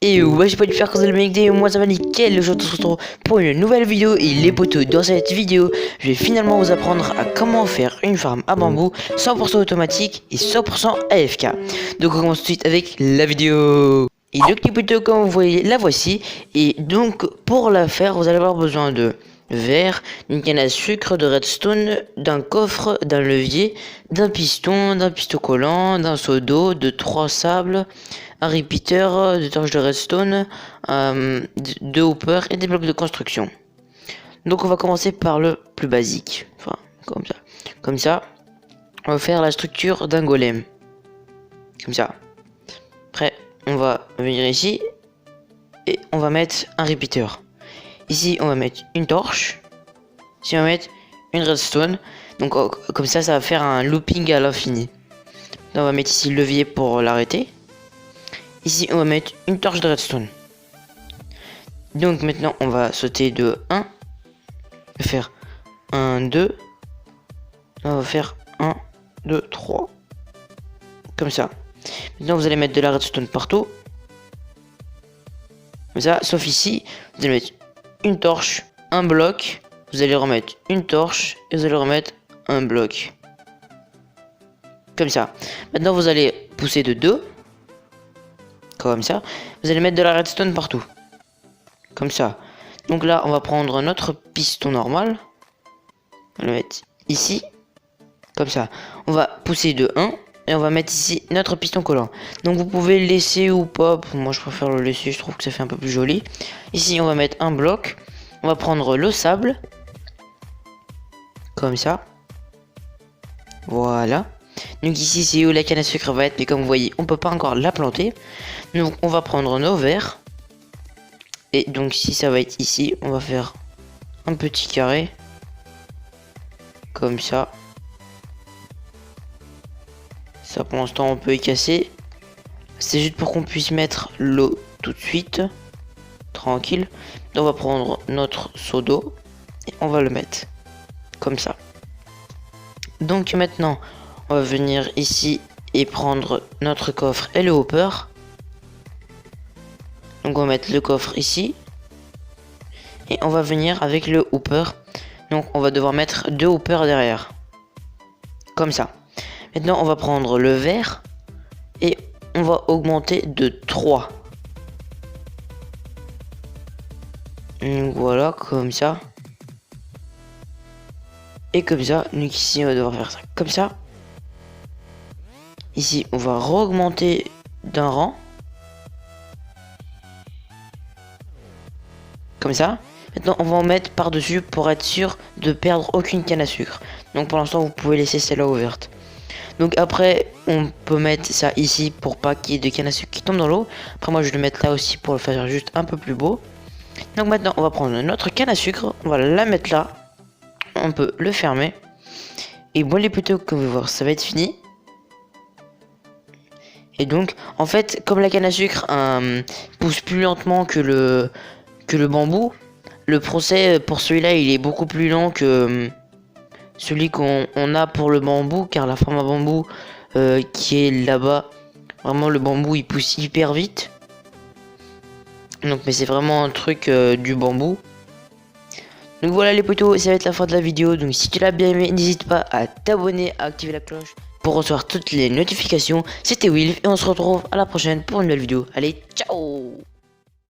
Et ouais, j'ai pas dû faire cause de le moi ça va nickel. Aujourd'hui on se retrouve pour une nouvelle vidéo. Et les potos, dans cette vidéo, je vais finalement vous apprendre à comment faire une farm à bambou 100% automatique et 100% AFK. Donc on commence tout de suite avec la vidéo. Et donc les potos, comme vous voyez, la voici. Et donc pour la faire, vous allez avoir besoin de verre, d'une canne à sucre, de redstone, d'un coffre, d'un levier, d'un piston collant, d'un seau d'eau, de 3 sables, un repeater, de torches de redstone, de hoppers et des blocs de construction. Donc on va commencer par le plus basique, enfin comme ça. On va faire la structure d'un golem, comme ça. Après on va venir ici et on va mettre un repeater. Ici, on va mettre une torche. Ici, on va mettre une redstone. Donc, comme ça va faire un looping à l'infini. On va mettre ici le levier pour l'arrêter. Ici, on va mettre une torche de redstone. Donc, maintenant, on va sauter de 1. On va faire 1, 2. On va faire 1, 2, 3. Comme ça. Maintenant, vous allez mettre de la redstone partout. Comme ça, sauf ici. Vous allez mettre une torche, un bloc, vous allez remettre une torche et vous allez remettre un bloc. Comme ça. Maintenant vous allez pousser de 2. Comme ça. Vous allez mettre de la redstone partout. Comme ça. Donc là on va prendre notre piston normal. On va le mettre ici. Comme ça. On va pousser de 1. Et on va mettre ici notre piston collant. Donc vous pouvez le laisser ou pas. Moi je préfère le laisser, je trouve que ça fait un peu plus joli. Ici on va mettre un bloc. On va prendre le sable. Comme ça. Voilà. Donc ici c'est où la canne à sucre va être. Mais comme vous voyez on peut pas encore la planter. Donc on va prendre nos verres. Et donc si ça va être ici, on va faire un petit carré. Comme ça. Ça pour l'instant on peut y casser. C'est juste pour qu'on puisse mettre l'eau tout de suite. Tranquille. Donc on va prendre notre seau d'eau. Et on va le mettre. Comme ça. Donc maintenant on va venir ici et prendre notre coffre et le hopper. Donc on va mettre le coffre ici. Et on va venir avec le hopper. Donc on va devoir mettre 2 hoppers derrière. Comme ça. Maintenant on va prendre le verre et on va augmenter de 3. Donc voilà, comme ça. Et comme ça, donc ici on va devoir faire ça comme ça. Ici on va augmenter d'un rang. Comme ça. Maintenant on va en mettre par dessus pour être sûr de perdre aucune canne à sucre. Donc pour l'instant vous pouvez laisser celle-là ouverte. Donc après on peut mettre ça ici pour pas qu'il y ait de canne à sucre qui tombe dans l'eau. Après moi je vais le mettre là aussi pour le faire juste un peu plus beau. Donc maintenant on va prendre notre canne à sucre, on va la mettre là. On peut le fermer. Et bon les potos, comme vous pouvez voir ça va être fini. Et donc en fait comme la canne à sucre pousse plus lentement que le bambou, le procès pour celui-là il est beaucoup plus lent que celui qu'on a pour le bambou, car la forme à bambou qui est là-bas, vraiment le bambou il pousse hyper vite. Donc mais c'est vraiment un truc du bambou. Donc voilà les potos, ça va être la fin de la vidéo. Donc si tu l'as bien aimé, n'hésite pas à t'abonner, à activer la cloche pour recevoir toutes les notifications. C'était Will et on se retrouve à la prochaine pour une nouvelle vidéo. Allez, ciao!